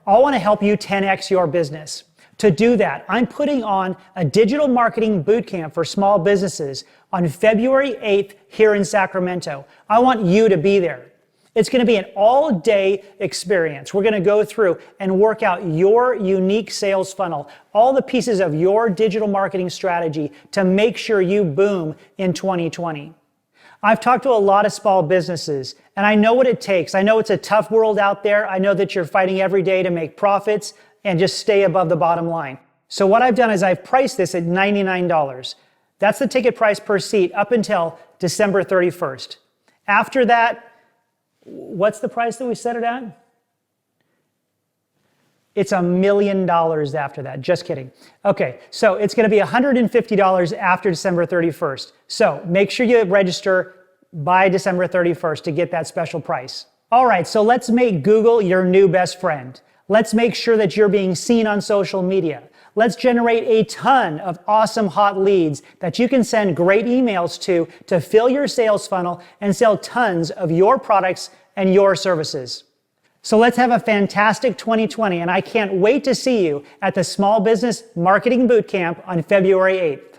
I want to help you 10x your business. To do that, I'm putting on a digital marketing bootcamp for small businesses on February 8th here in Sacramento. I want you to be there. It's going to be an all-day experience. We're going to go through and work out your unique sales funnel, all the pieces of your digital marketing strategy to make sure you boom in 2020. I've talked to a lot of small businesses, and I know what it takes. I know it's a tough world out there. I know that you're fighting every day to make profits and just stay above the bottom line. So what I've done is I've priced this at $99. That's the ticket price per seat up until December 31st. After that, what's the price that we set it at? It's $1 million after that. Just kidding. Okay, so it's going to be $150 after December 31st. So make sure you register by December 31st to get that special price. All right, so let's make Google your new best friend. Let's make sure that you're being seen on social media. Let's generate a ton of awesome hot leads that you can send great emails to fill your sales funnel and sell tons of your products and your services. So let's have a fantastic 2020, and I can't wait to see you at the Small Business Marketing Bootcamp on February 8th.